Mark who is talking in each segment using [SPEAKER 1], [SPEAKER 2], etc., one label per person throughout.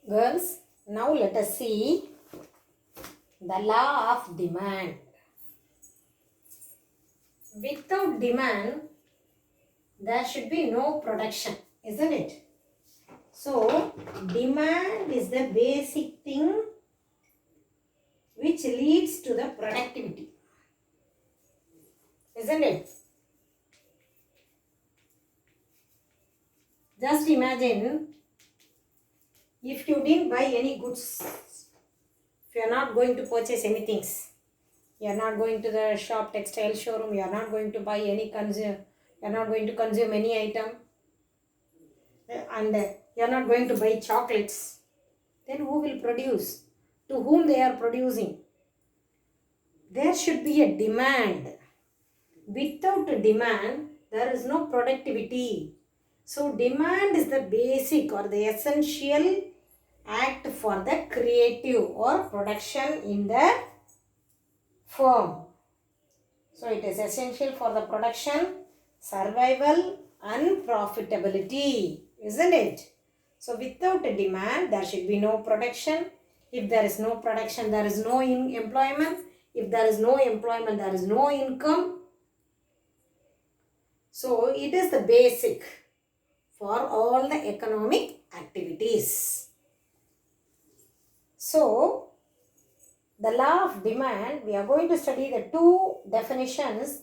[SPEAKER 1] Girls, now let us see the law of demand. Without demand, there should be no production, isn't it? So, demand is the basic thing which leads to the productivity, isn't it? Just imagine if you didn't buy any goods, if you are not going to purchase any things, you are not going to the shop, textile showroom, you are not going to buy any consume, you are not going to consume any item, and you are not going to buy chocolates, then who will produce? To whom they are producing? There should be a demand. Without a demand, there is no productivity. So demand is the basic or the essential act for the creative or production in the firm. So it is essential for the production, survival and profitability, isn't it? So without a demand, there should be no production. If there is no production, there is no employment. If there is no employment, there is no income. So it is the basic for all the economic activities. So the law of demand, we are going to study the two definitions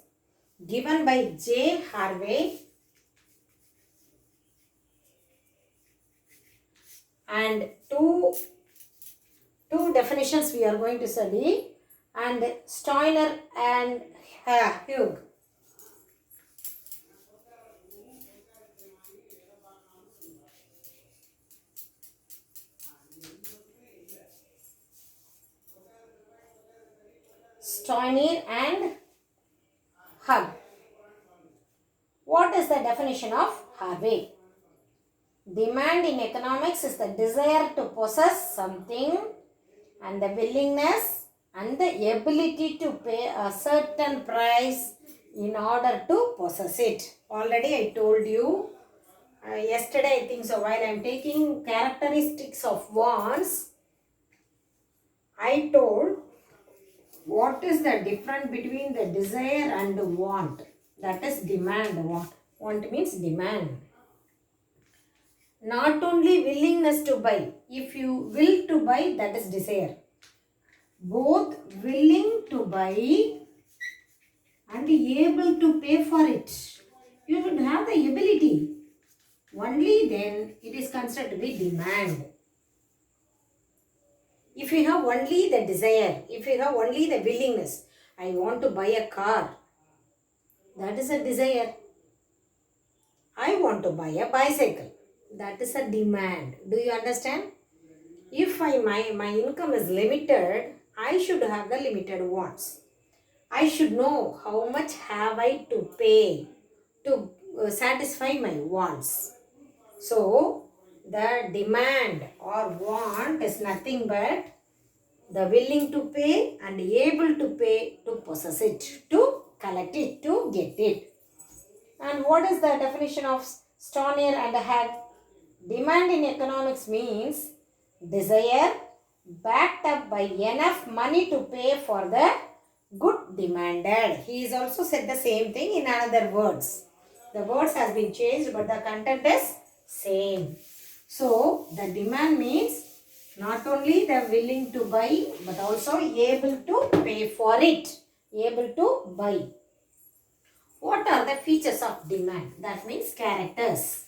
[SPEAKER 1] given by J. Harvey and two definitions we are going to study, and Steiner and Hugh. Steiner and Hugh. What is the definition of Harvey? Demand in economics is the desire to possess something and the willingness and the ability to pay a certain price in order to possess it. Already I told you yesterday, I think so, while I am taking characteristics of wants, I told what is the difference between the desire and the want. That is demand. Want means demand. Not only willingness to buy. If you will to buy, that is desire. Both willing to buy and able to pay for it. You should have the ability. Only then it is considered to be demand. If you have only the desire, if you have only the willingness, I want to buy a car, that is a desire. I want to buy a bicycle, that is a demand. Do you understand? If my income is limited, I should have the limited wants. I should know how much have I to pay to satisfy my wants. So, the demand or want is nothing but the willing to pay and able to pay to possess it, to collect it, to get it. And what is the definition of Steiner and Hag? Demand in economics means desire backed up by enough money to pay for the good demanded. He is also said the same thing in another words. The words has been changed but the content is same. So the demand means not only the willing to buy but also able to pay for it. Able to buy. What are the features of demand? That means characters.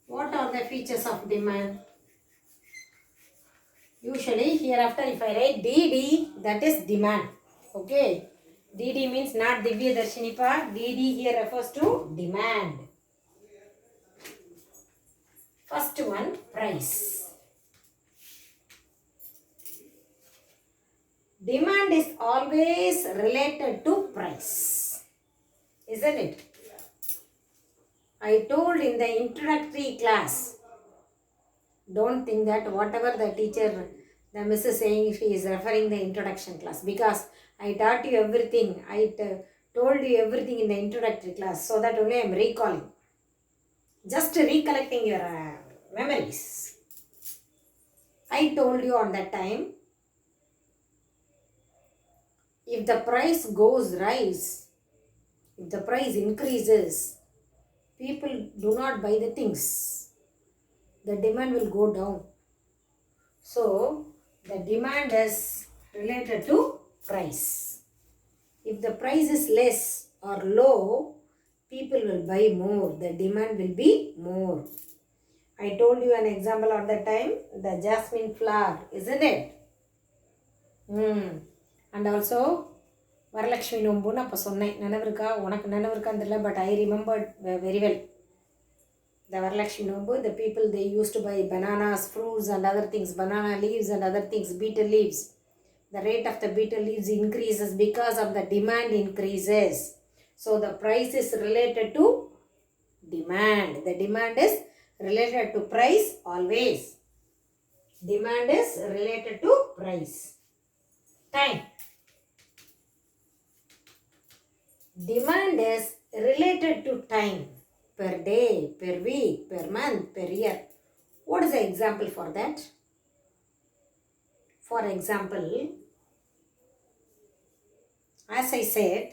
[SPEAKER 1] What are the features of demand? Usually hereafter if I write DD, that is demand. Okay. DD means not Divya Darshinipa. DD here refers to demand. First one, price. Demand is always related to price. Isn't it? I told in the introductory class, don't think that whatever the teacher, the miss is saying, she is referring the introduction class, because I taught you everything. I told you everything in the introductory class, so that only I am recalling. Just recollecting your memories. I told you on that time, if the price if the price increases, people do not buy the things. The demand will go down. So, the demand is related to price. If the price is less or low, people will buy more. The demand will be more. I told you an example on that time, the jasmine flower, isn't it? And also, Varalakshmi நோம்புன்னு அப்போ சொன்னேன், நினைவு இருக்கா? உனக்கு நினைவு இருக்கான்னு தெரியல, but I remembered very well. The Varalakshmi Nobbu, the people, they used to buy bananas, fruits and other things, banana leaves and other things, beetle leaves. The rate of the beetle leaves increases because of the demand increases. So the price is related to demand. The demand is related to price always. Demand is related to price. Time. Demand is related to time. Per day, per week, per month, per year. What is the example for that? For example, as I said,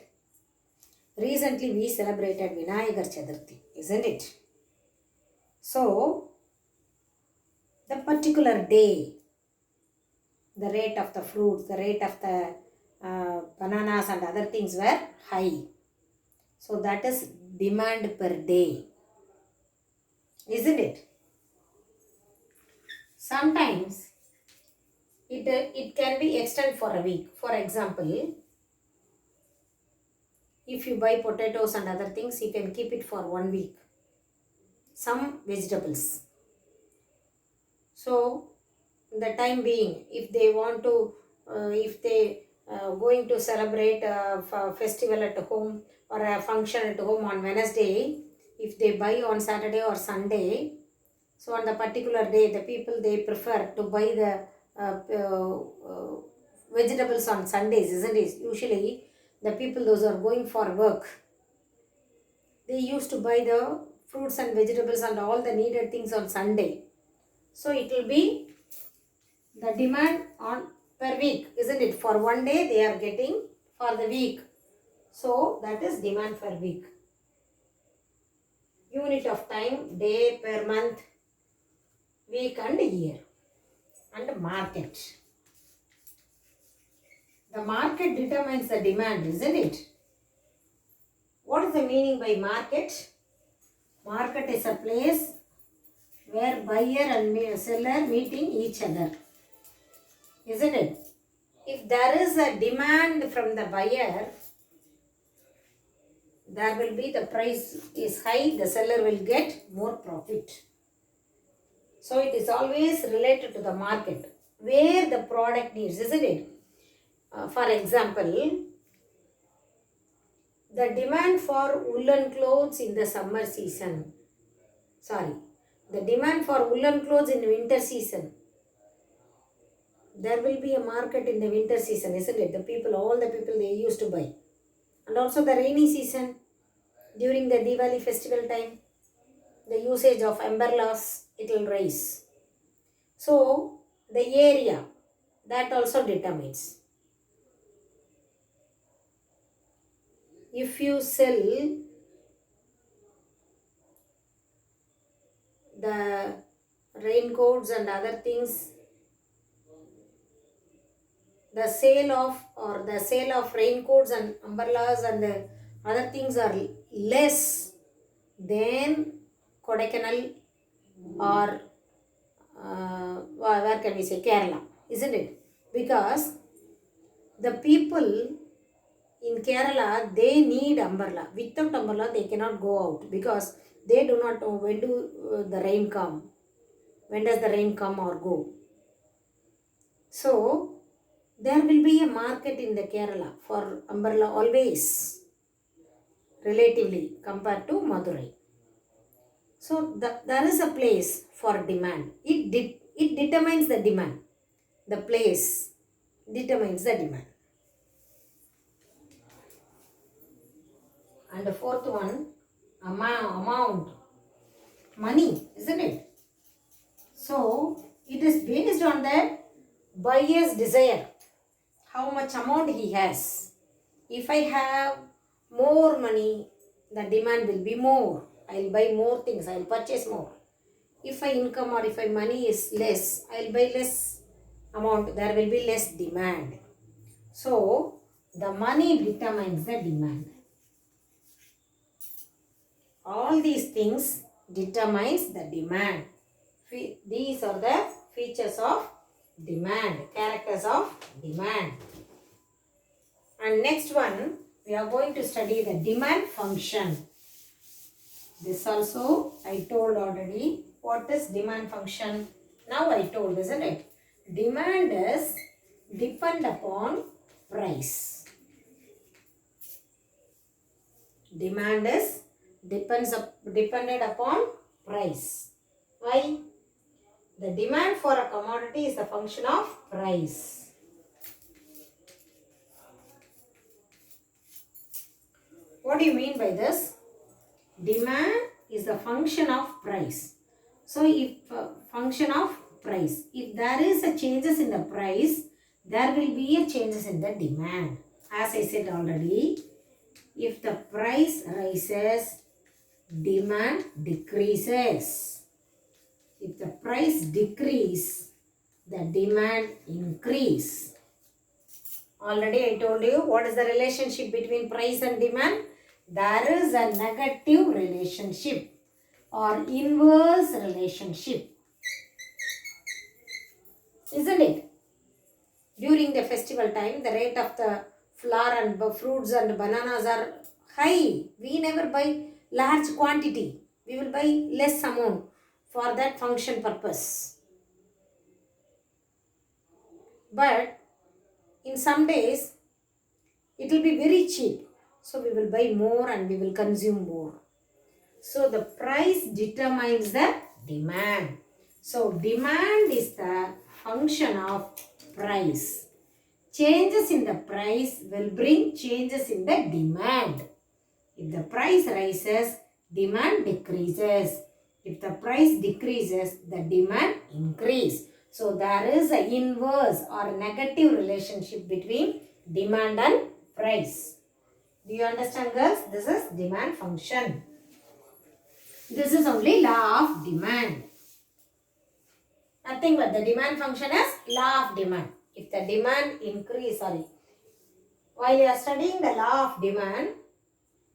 [SPEAKER 1] recently we celebrated Vinayagar Chaturthi, isn't it? So, the particular day, the rate of the fruits, the rate of the bananas and other things were high. So, that is demand per day, isn't it? Sometimes it can be extended for a week. For example, if you buy potatoes and other things, you can keep it for 1 week. Some vegetables. So, the time being, if they want to, if they going to celebrate a festival at home or a function at home on Wednesday, if they buy on Saturday or Sunday, so on the particular day, the people, they prefer to buy the vegetables on Sundays, isn't it? Usually, the people, those who are going for work, they used to buy the fruits and vegetables and all the needed things on Sunday. So, it will be the demand on per week, isn't it? For 1 day, they are getting for the week. So, that is demand per week. Unit of time, day, per month, week and year. And market. The market determines the demand, isn't it? What is the meaning by market? Market is a place where buyer and seller meeting each other, isn't it? If there is a demand from the buyer, there will be, the price is high, the seller will get more profit. So it is always related to the market, where the product needs, isn't it? For example, the demand for woolen clothes in the summer season, the demand for woolen clothes in winter season, there will be a market in the winter season, isn't it? The people, all the people, they used to buy. And also the rainy season, during the Diwali festival time, the usage of umbrellas, it will rise. So, the area, that also determines. If you sell the raincoats and other things, the sale of raincoats and umbrellas and the other things are less than Kodaikanal or where can we say, Kerala, isn't it? Because the people in Kerala, they need umbrella. Without umbrella, they cannot go out because they do not know when do the rain come. When does the rain come or go? So, there will be a market in the Kerala for umbrella always, relatively compared to Madurai. So, there is a place for demand. It determines the demand. The place determines the demand. And the fourth one, amount, money, isn't it? So, it is based on the buyer's desire, how much amount he has. If I have more money, the demand will be more. I'll buy more things, I'll purchase more. If my income or if my money is less, I'll buy less amount, there will be less demand. So, the money determines the demand. All these things determines the demand. These are the features of demand, characters of demand. And next one, we are going to study the demand function. This also I told already. What is demand function? Now I told, isn't it? Demand is depend upon price. Demand is dependent upon price. Why? The demand for a commodity is a function of price. What do you mean by this? Demand is the function of price. So, if function of price, if there is a changes in the price, there will be a changes in the demand. As I said already, if the price rises, demand decreases. If the price decrease, the demand increase. Already I told you what is the relationship between price and demand. There is a negative relationship or inverse relationship. Isn't it? During the festival time, the rate of the flower and fruits and bananas are high. We never buy large quantity. We will buy less amount for that function purpose. But in some days, it will be very cheap. So we will buy more and we will consume more. So the price determines the demand. So demand is the function of price. Changes in the price will bring changes in the demand. If the price rises, demand decreases. If the price decreases, the demand increases. So there is an inverse or negative relationship between demand and price. Do you understand, girls? This is demand function. This is only law of demand. Nothing but the demand function is law of demand. If the demand increase, while you are studying the law of demand,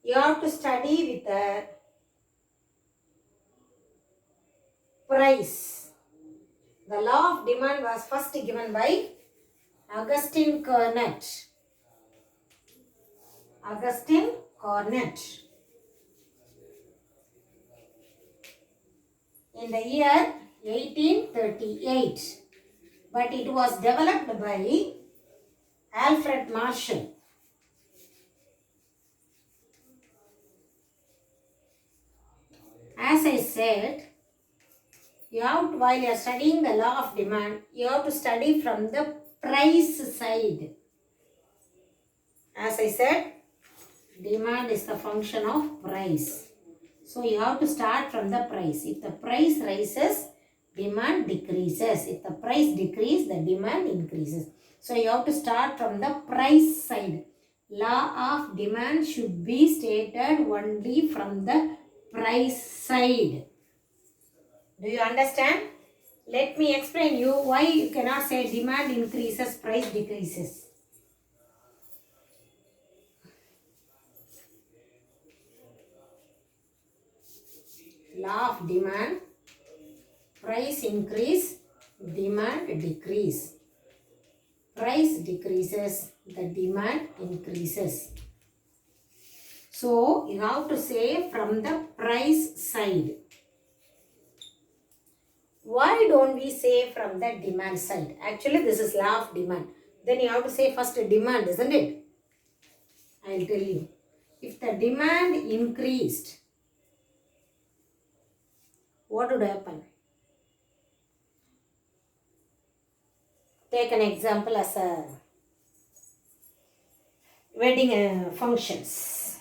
[SPEAKER 1] you have to study with the price. The law of demand was first given by Augustine Carnot. Augustine Carnot. In the year 1838. But it was developed by Alfred Marshall. As I said, while you are studying the law of demand, you have to study from the price side. As I said, demand is the function of price. So you have to start from the price. If the price rises, demand decreases. If the price decreases, the demand increases. So you have to start from the price side. Law of demand should be stated only from the price side. Do you understand? Let me explain you why you cannot say demand increases, price decreases. Law of demand, price increase, demand decrease. Price decreases, the demand increases. So, you have to say from the price side. Why don't we say from the demand side? Actually, this is law of demand. Then you have to say first demand, isn't it? I will tell you. If the demand increased, what would happen? Take an example as a wedding functions.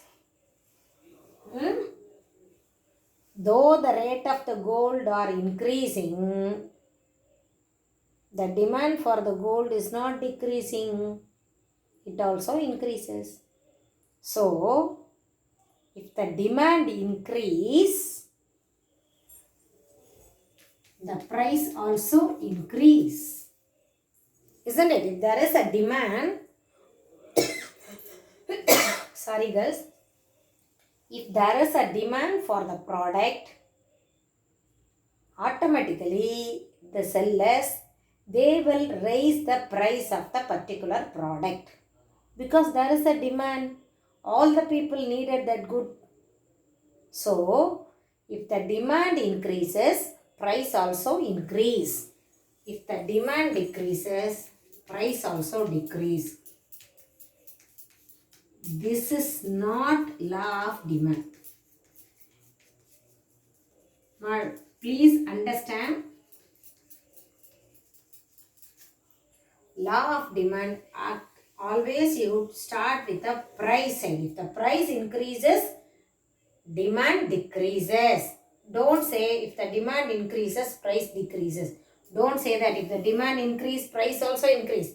[SPEAKER 1] Though the rate of the gold are increasing, The demand for the gold is not decreasing, it also increases. So, if the demand increase, the price also increase. Isn't it? If there is a demand, sorry girls, if there is a demand for the product, automatically the sellers, they will raise the price of the particular product because there is a demand. All the people needed that good. So, if the demand increases, price also increase. If the demand decreases, price also decrease. This is not law of demand. Now, please understand, law of demand, always you start with the price side. If the price increases, demand decreases. Don't say if the demand increases, price decreases. Don't say that if the demand increase, price also increase.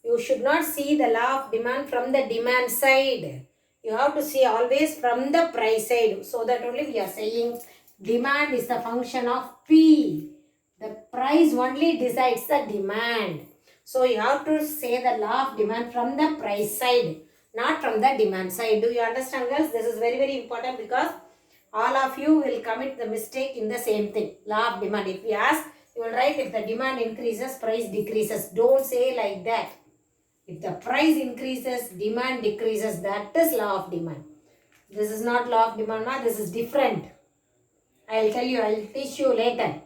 [SPEAKER 1] You should not see the law of demand from the demand side. You have to see always from the price side. So that only we are saying demand is the function of P. The price only decides the demand. So you have to say the law of demand from the price side, not from the demand side. Do you understand, girls? This is very, very important because all of you will commit the mistake in the same thing. Law of demand. If we ask, you will write if the demand increases, price decreases. Don't say like that. If the price increases, demand decreases. That is law of demand. This is not law of demand. This is different. I will tell you. I will teach you later.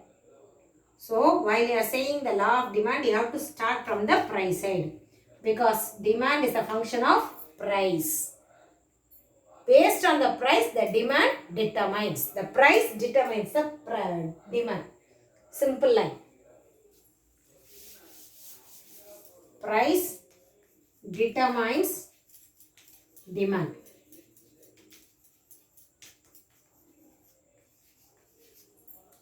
[SPEAKER 1] So, while you are saying the law of demand, you have to start from the price side. Because demand is a function of price. Based on the price, the demand determines. The price determines the demand. Simple line. Price determines demand.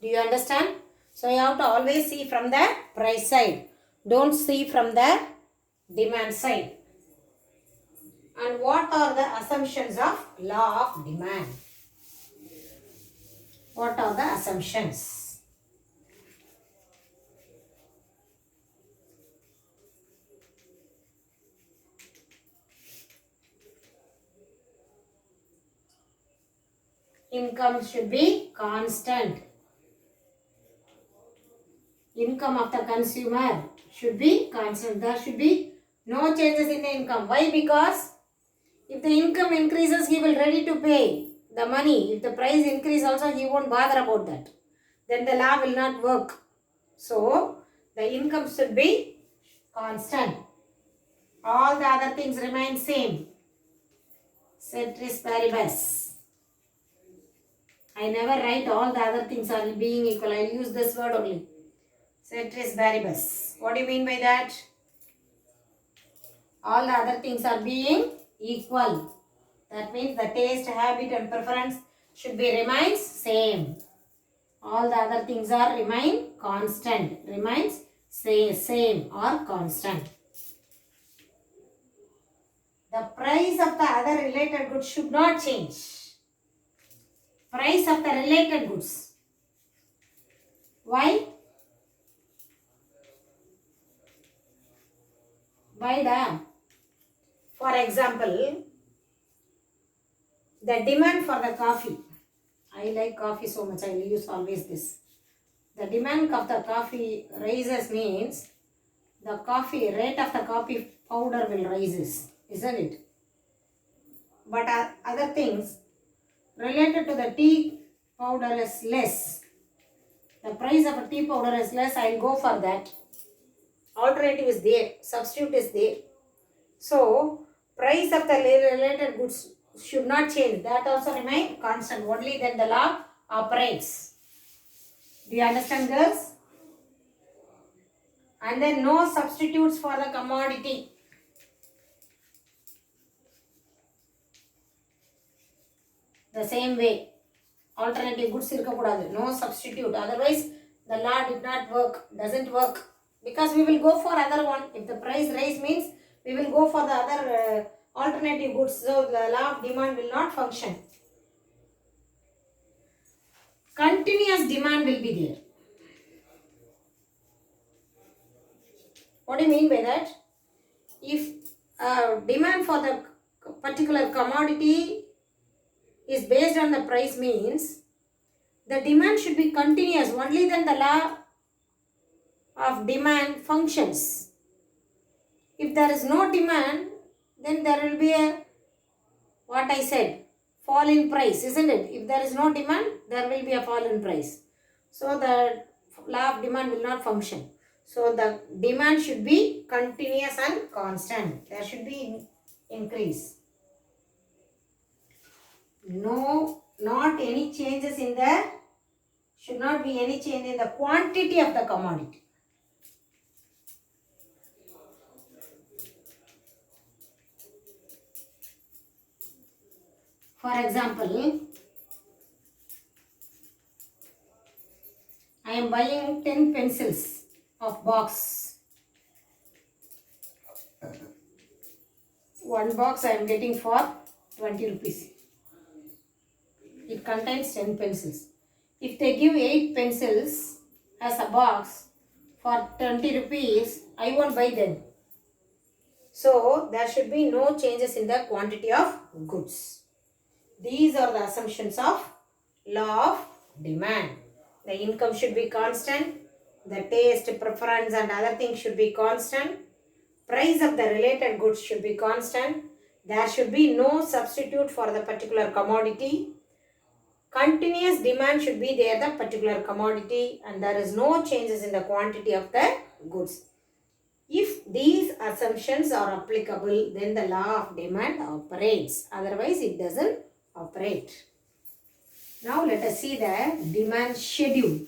[SPEAKER 1] Do you understand? So, you have to always see from the price side. Don't see from the demand side. And what are the assumptions of law of demand? What are the assumptions? Income should be constant. Income of the consumer should be constant. There should be no changes in the income. Why? Because if the income increases, he will ready to pay the money. If the price increase also, he won't bother about that. Then the law will not work. So, the income should be constant. All the other things remain same. Ceteris paribus. I never write all the other things are being equal. I use this word only. Ceteris paribus. What do you mean by that? All the other things are being equal. That means the taste, habit and preference should be remains same. All the other things are remain constant. Remains same or constant. The price of the other related goods should not change. Price of the related goods. Why? Why da? For example, the demand for the coffee. I like coffee so much, I will use always this. The demand of the coffee rises means the coffee rate of the coffee powder will rises, isn't it? But other things related to the tea powder is less. The price of a tea powder is less, I will go for that. Alternative is there, substitute is there. So, price of the related goods should not change. That also remain constant. Only then the law operates. Do you understand, girls? And then no substitutes for the commodity. The same way. Alternative goods irukakudadu. No substitute. Otherwise, the law did not work. Doesn't work. because we will go for other one. If the price rise means we will go for the other alternative goods. So the law of demand will not function. Continuous demand will be there. What do you mean by that? If demand for the particular commodity is based on the price means the demand should be continuous, only then the law of demand functions. If there is no demand, then there will be a, what I said, fall in price, isn't it? If there is no demand, there will be a fall in price. So the law of demand will not function. So the demand should be continuous and constant. There should be increase. No, not any changes in the, should not be any change in the quantity of the commodity. For example, I am buying 10 pencils of box. One box I am getting for 20 rupees. It contains 10 pencils. If they give 8 pencils as a box for 20 rupees, I won't buy them. So there should be no changes in the quantity of goods. These are the assumptions of law of demand. The income should be constant. The taste, preference and other things should be constant. Price of the related goods should be constant. There should be no substitute for the particular commodity. Continuous demand should be there, the particular commodity, and there is no changes in the quantity of the goods. If these assumptions are applicable, then the law of demand operates. Otherwise, it doesn't operate. Now, let us see the demand schedule.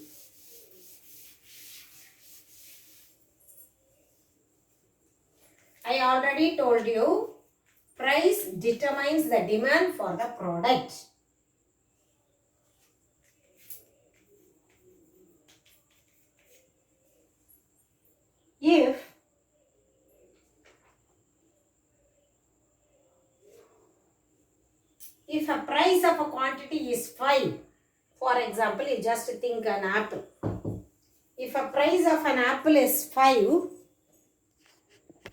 [SPEAKER 1] I already told you, price determines the demand for the product. If a price of a quantity is 5, for example, you just think an apple. If a price of an apple is 5,